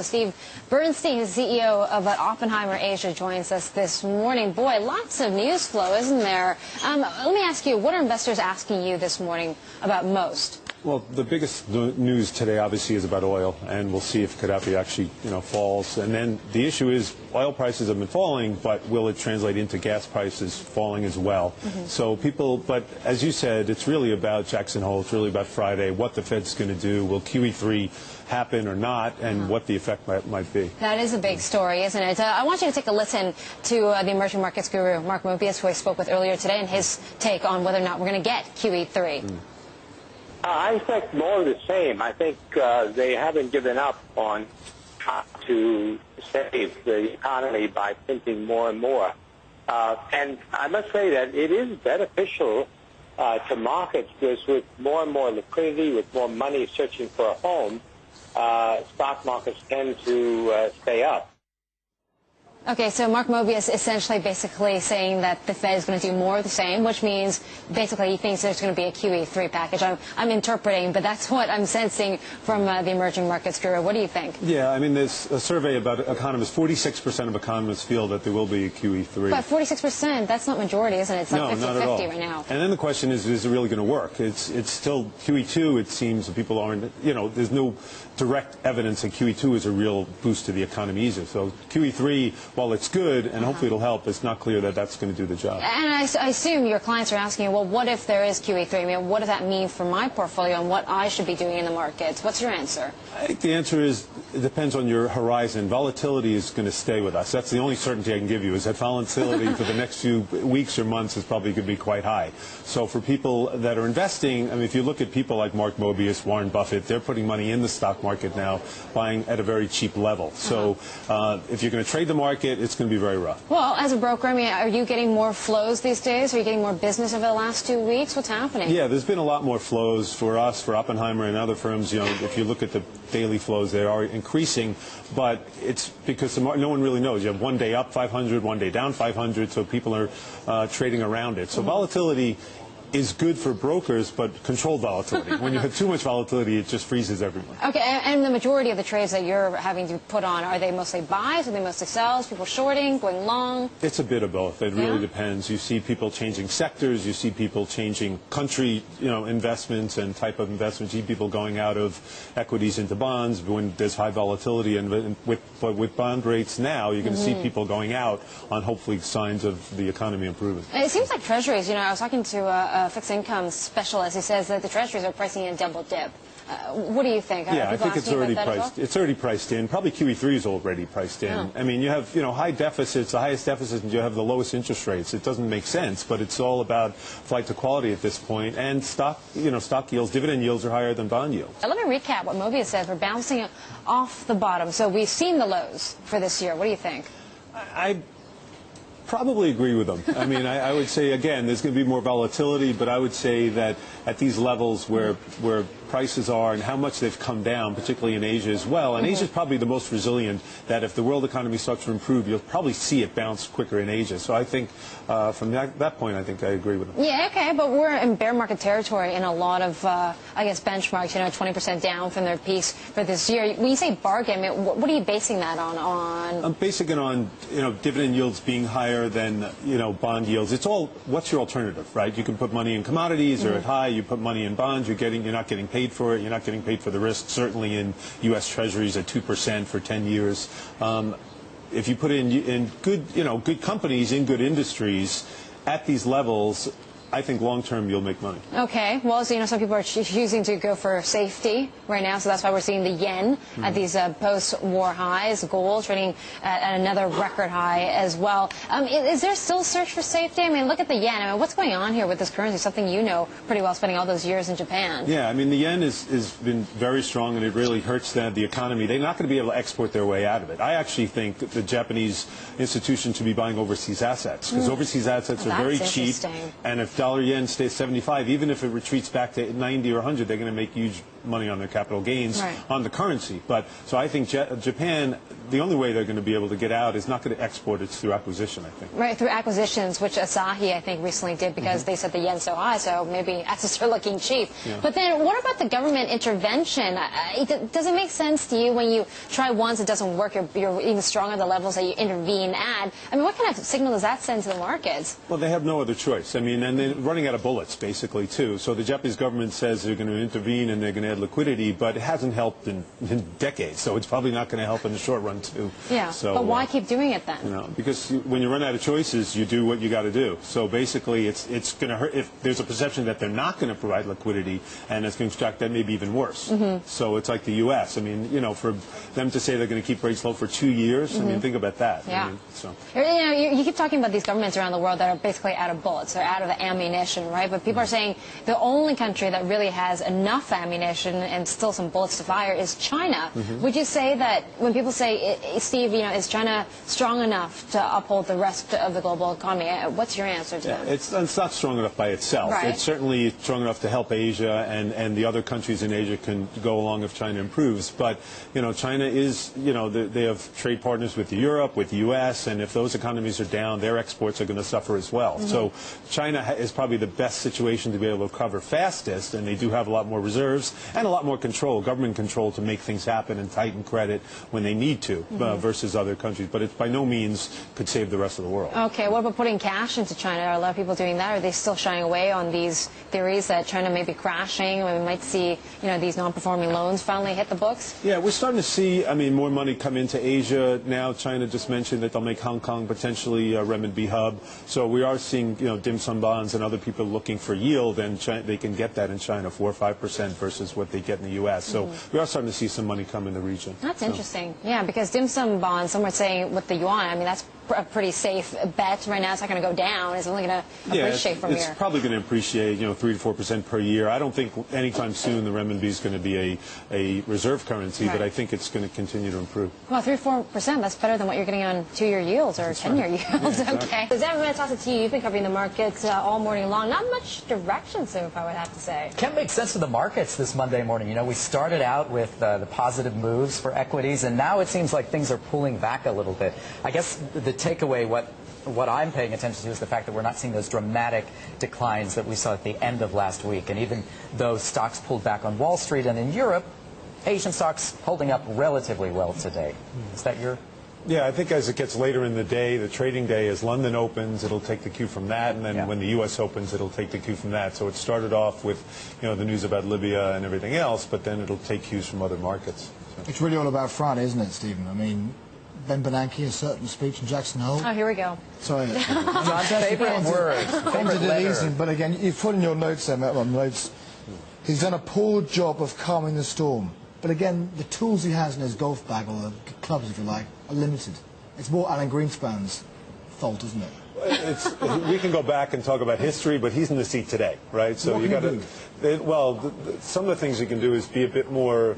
Steve Bernstein, the CEO of Oppenheimer Asia, joins us this morning. Boy, lots of news flow, isn't there? Let me ask you, what are investors asking you this morning about most? Well, the biggest news today obviously is about oil, and we'll see if Gaddafi actually, falls. And then the issue is oil prices have been falling, but will it translate into gas prices falling as well? So but as you said, it's really about Jackson Hole. It's really about Friday, what the Fed's going to do. Will QE3 happen or not, and what the effect might be. That is a big story, isn't it? I want you to take a listen to the emerging markets guru, Mark Mobius, who I spoke with earlier today, and his take on whether or not we're going to get QE3. I expect more of the same. I think they haven't given up on how to save the economy by printing more and more. And I must say that it is beneficial to markets because with more and more liquidity, with more money searching for a home, stock markets tend to stay up. Okay, so Mark Mobius essentially basically saying that the Fed is going to do more of the same, which means basically he thinks there's going to be a QE3 package. I'm interpreting, but that's what I'm sensing from the emerging markets guru. What do you think? Yeah, I mean, there's a survey about economists. 46% of economists feel that there will be a QE3. But 46%, that's not majority, isn't it? It's like no, 50-50 not at all. right now. And then the question is it really going to work? It's still QE2, it seems, people aren't, there's no direct evidence that QE2 is a real boost to the economy either. So QE3, while it's good and hopefully it'll help, it's not clear that that's going to do the job. And I assume your clients are asking you, well, what if there is QE3? I mean, what does that mean for my portfolio and what I should be doing in the markets? What's your answer? I think the answer is it depends on your horizon. Volatility is going to stay with us. That's the only certainty I can give you, is that volatility for the next few weeks or months is probably going to be quite high. So for people that are investing, I mean, if you look at people like Mark Mobius, Warren Buffett, they're putting money in the stock market now, buying at a very cheap level. So if you're going to trade the market, it's going to be very rough. Well, as a broker, I mean, are you getting more flows these days? Are you getting more business over the last 2 weeks? What's happening? Yeah, there's been a lot more flows for us, for Oppenheimer and other firms. If you look at the daily flows, they are increasing, but it's because no one really knows. You have one day up 500, one day down 500, so people are trading around it. So volatility is good for brokers, but controlled volatility. When you have too much volatility, it just freezes everyone. Okay, and the majority of the trades that you're having to put on, are they mostly buys, are they mostly sells, people shorting, going long? It's a bit of both. It really depends. You see people changing sectors, you see people changing country, investments and type of investments. You see people going out of equities into bonds when there's high volatility, and with bond rates now, you're going to see people going out on hopefully signs of the economy improving. It seems like treasuries, I was talking to a fixed income specialist. He says that the treasuries are pricing in a double dip. What do you think? Yeah, I think it's already priced. It's already priced in. Probably QE3 is already priced in. I mean, you have high deficits, the highest deficits, and you have the lowest interest rates. It doesn't make sense, but it's all about flight to quality at this point. And stock yields, dividend yields are higher than bond yields. Let me recap what Mobius said. We're bouncing off the bottom. So we've seen the lows for this year. What do you think? I probably agree with them. I mean, I would say, again, there's going to be more volatility, but I would say that at these levels where prices are and how much they've come down, particularly in Asia as well, and Asia is probably the most resilient, that if the world economy starts to improve, you'll probably see it bounce quicker in Asia. So I think from that point, I think I agree with them. Yeah, okay, but we're in bear market territory in a lot of, benchmarks, 20% down from their peaks for this year. When you say bargain, what are you basing that on? I'm basing it on, dividend yields being higher than, bond yields. It's all, what's your alternative, right? You can put money in commodities or at high, you put money in bonds, you're not getting paid for it, you're not getting paid for the risk, certainly in U.S. Treasuries at 2% for 10 years. If you put in good companies, in good industries, at these levels, I think long-term you'll make money. Okay. Well, so, some people are choosing to go for safety right now, so that's why we're seeing the yen at these post-war highs, gold trading at another record high as well. Is there still a search for safety? I mean, look at the yen. I mean, what's going on here with this currency? Something you know pretty well, spending all those years in Japan. Yeah, I mean, the yen has been very strong, and it really hurts the economy. They're not going to be able to export their way out of it. I actually think that the Japanese institution should be buying overseas assets, because overseas assets are very cheap, and if dollar yen stays 75, even if it retreats back to 90 or 100, they're going to make huge money on their capital gains on the currency. But so I think Japan, the only way they're going to be able to get out is not going to export, it's through acquisition, I think. Right, through acquisitions, which Asahi, I think, recently did because they said the yen's so high, so maybe assets are looking cheap. Yeah. But then what about the government intervention? Does it make sense to you when you try once, it doesn't work, you're even stronger at the levels that you intervene at? I mean, what kind of signal does that send to the markets? Well, they have no other choice. I mean, and they're running out of bullets, basically, too. So the Japanese government says they're going to intervene and they're going to add liquidity, but it hasn't helped in decades, so it's probably not going to help in the short run, too. Yeah, so, but why keep doing it then? You know, because when you run out of choices, you do what you got to do. So basically, it's going to hurt. If there's a perception that they're not going to provide liquidity and it's going to extract, that may be even worse. So it's like the U.S. I mean, you know, for them to say they're going to keep rates low for 2 years, I mean, think about that. Yeah. I mean, so. You know, you keep talking about these governments around the world that are basically out of bullets, they're out of ammunition, right? But people are saying the only country that really has enough ammunition and still some bullets to fire is China. Would you say that when people say, Steve, you know, is China strong enough to uphold the rest of the global economy? What's your answer to that? It's not strong enough by itself. Right. It's certainly strong enough to help Asia, and the other countries in Asia can go along if China improves. But, you know, China is, you know, they have trade partners with Europe, with the U.S., and if those economies are down, their exports are going to suffer as well. So China is probably the best situation to be able to recover fastest, and they do have a lot more reserves and a lot more control, government control, to make things happen and tighten credit when they need to versus other countries. But it by no means could save the rest of the world. Okay, what about putting cash into China? Are a lot of people doing that? Are they still shying away on these theories that China may be crashing, and we might see, you know, these non-performing loans finally hit the books? Yeah, we're starting to see, I mean, more money come into Asia now. China just mentioned that they'll make Hong Kong potentially a renminbi hub. So we are seeing, you know, dim sum bonds and other people looking for yield, and they can get that in China, 4 or 5% versus what they get in the U.S. So we are starting to see some money come in the region. That's interesting. Yeah, because dim sum bonds, some are saying with the yuan, I mean, that's a pretty safe bet right now. It's not going to go down. It's only going to appreciate from here. It's probably going to appreciate, you know, 3 to 4% per year. I don't think anytime soon the renminbi is going to be a reserve currency, but I think it's going to continue to improve. Well, 3 to 4%, that's better than what you're getting on 2-year yields or 10-year yields. Yeah, exactly. Okay. So Zach, I'm going to toss it to you. You've been covering the markets all morning long. Not much direction so far, I would have to say. Can't make sense of the markets this Monday morning. You know, we started out with the positive moves for equities, and now it seems like things are pulling back a little bit. I guess the takeaway, what I'm paying attention to, is the fact that we're not seeing those dramatic declines that we saw at the end of last week. And even though stocks pulled back on Wall Street and in Europe, Asian stocks holding up relatively well today. Is that your... Yeah, I think as it gets later in the day, the trading day, as London opens, it'll take the cue from that, and then when the U.S. opens, it'll take the cue from that. So it started off with, you know, the news about Libya and everything else, but then it'll take cues from other markets. So. It's really all about Friday, isn't it, Stephen? I mean, Ben Bernanke, a certain speech in Jackson Hole. Oh, here we go. Sorry. John's favorite word. Favorite letter. But again, you've put in your notes there, Matt, notes. He's done a poor job of calming the storm. But again, the tools he has in his golf bag, or the clubs, if you like, are limited. It's more Alan Greenspan's fault, isn't it? We can go back and talk about history, but he's in the seat today, right? So you got to. Well, some of the things you can do is be a bit more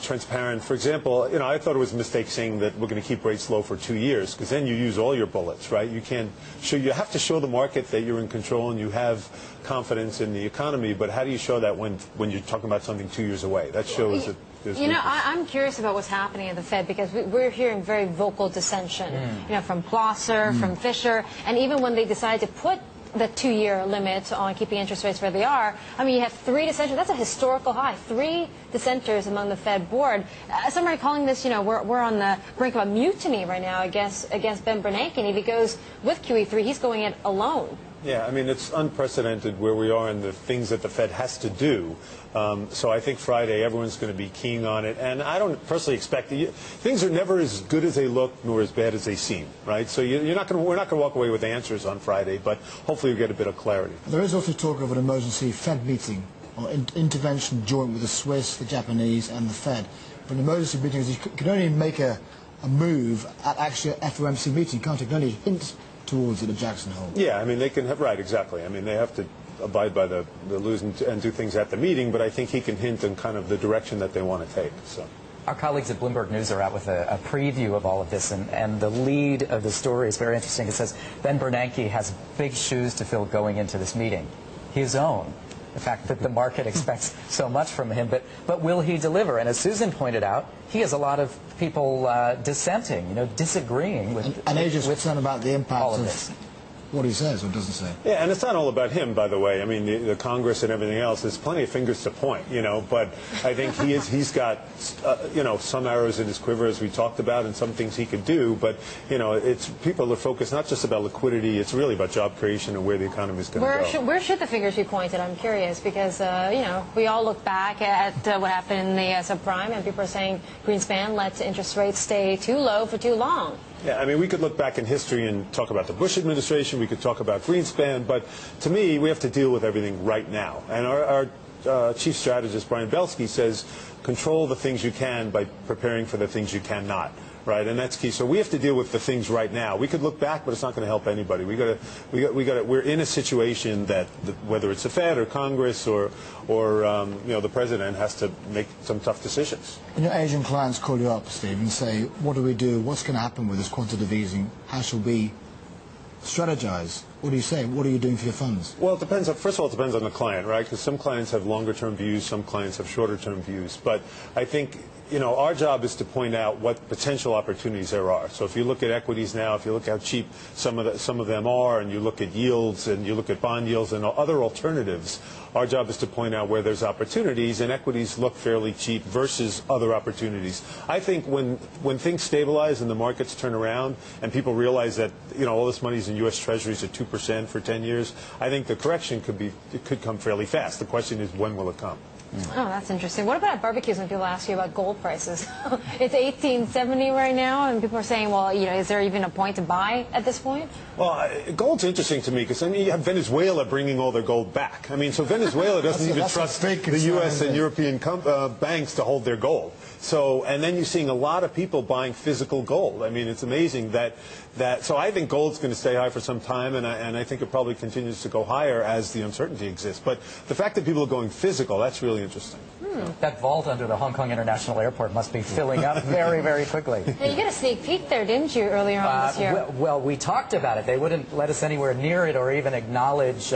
transparent. For example, you know, I thought it was a mistake saying that we're going to keep rates low for 2 years, because then you use all your bullets, right? You can't show. You have to show the market that you're in control and you have confidence in the economy. But how do you show that when you're talking about something 2 years away? That shows that. You know, I'm curious about what's happening at the Fed, because we're hearing very vocal dissension, you know, from Plosser, from Fisher, and even when they decided to put the 2-year limit on keeping interest rates where they are, I mean, you have 3 dissenters. That's a historical high. 3 dissenters among the Fed board. Some are calling this, you know, we're on the brink of a mutiny right now against Ben Bernanke, and if he goes with QE3, he's going it alone. Yeah, I mean, it's unprecedented where we are in the things that the Fed has to do. So I think Friday everyone's going to be keen on it. And I don't personally expect things are never as good as they look nor as bad as they seem, right? So we're not going to walk away with answers on Friday, but hopefully we get a bit of clarity. There is also talk of an emergency Fed meeting, or intervention joint with the Swiss, the Japanese and the Fed. But an emergency meeting is you can only make a move at actually an FOMC meeting, can't you? You can only hint towards it at Jackson Hole. Yeah, I mean, they can have, right, exactly. I mean, they have to abide by the rules and do things at the meeting, but I think he can hint on kind of the direction that they want to take. So. Our colleagues at Bloomberg News are out with a preview of all of this, and the lead of the story is very interesting. It says Ben Bernanke has big shoes to fill going into this meeting. His own. the fact that the market expects so much from him. But will he deliver? And as Susan pointed out, he has a lot of people dissenting, disagreeing with. And Asia's concerned about the impact all of of this. what he says or doesn't say. Yeah, and it's not all about him, by the way. I mean, the Congress and everything else, there's plenty of fingers to point, but I think he's got, some arrows in his quiver, as we talked about, and some things he could do, but, it's people are focused not just about liquidity, it's really about job creation and where the economy is going to go. Where should the fingers be pointed? I'm curious, because, we all look back at what happened in the subprime, and people are saying Greenspan let interest rates stay too low for too long. Yeah, I mean, we could look back in history and talk about the Bush administration. We could talk about Greenspan. But to me, we have to deal with everything right now. And our chief strategist, Brian Belsky, says control the things you can by preparing for the things you cannot. Right, and that's key. So we have to deal with the things right now. We could look back, but it's not going to help anybody. We're in a situation that whether it's the Fed or Congress or the president has to make some tough decisions. When your Asian clients call you up, Steve, and say, "What do we do? What's going to happen with this quantitative easing? How should we strategize?" What do you say? What are you doing for your funds? Well, it depends. First of all, it depends on the client, right? Because some clients have longer-term views, some clients have shorter-term views. But I think our job is to point out what potential opportunities there are. So if you look at equities now, if you look how cheap some of them are, and you look at yields, and you look at bond yields and other alternatives, our job is to point out where there's opportunities, and equities look fairly cheap versus other opportunities. I think when things stabilize and the markets turn around, and people realize that all this money is in U.S. Treasuries at 2% for 10 years, I think the correction could come fairly fast. The question is, when will it come? Oh, that's interesting. What about barbecues when people ask you about gold prices? It's $18.70 right now, and people are saying, well, is there even a point to buy at this point? Well, gold's interesting to me because, you have Venezuela bringing all their gold back. So Venezuela doesn't even trust the U.S. and European banks to hold their gold. And then you're seeing a lot of people buying physical gold. It's amazing that so I think gold's going to stay high for some time, and I think it probably continues to go higher as the uncertainty exists. But the fact that people are going physical, that's really interesting. That vault under the Hong Kong International Airport must be filling up very, very quickly. Now, you got a sneak peek there, didn't you, earlier on this year? Well, we talked about it. They wouldn't let us anywhere near it or even acknowledge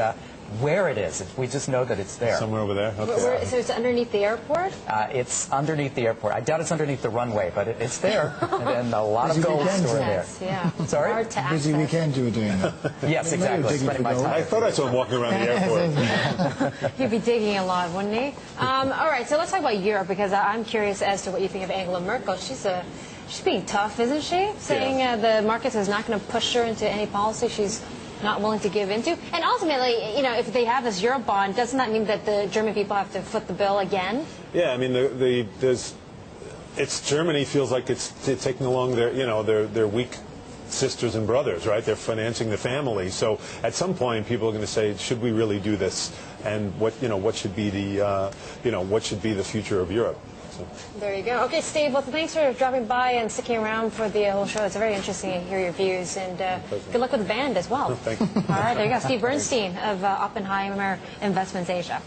where it is. We just know that it's there. Somewhere over there? Okay. So it's underneath the airport? It's underneath the airport. I doubt it's underneath the runway, but it's there. And a lot of gold stored there. Yeah. Sorry? Hard to access. Busy weekend you were doing that. Yes, exactly. Spending my time. I thought I saw him walking around the airport. He'd be digging a lot, wouldn't he? All right, so let's talk about Europe, because I'm curious as to what you think of Angela Merkel. She's being tough, isn't she? Saying the markets is not going to push her into any policy she's not willing to give into. And ultimately, if they have this Euro bond, doesn't that mean that the German people have to foot the bill again? Yeah, Germany feels like it's taking along their weak sisters and brothers, right? They're financing the family. So at some point, people are going to say, should we really do this? And what should be the future of Europe? There you go. Okay, Steve, well, thanks for dropping by and sticking around for the whole show. It's very interesting to hear your views, and good luck with the band as well. Thank you. All right, there you go. Steve Bernstein of Oppenheimer Investments Asia.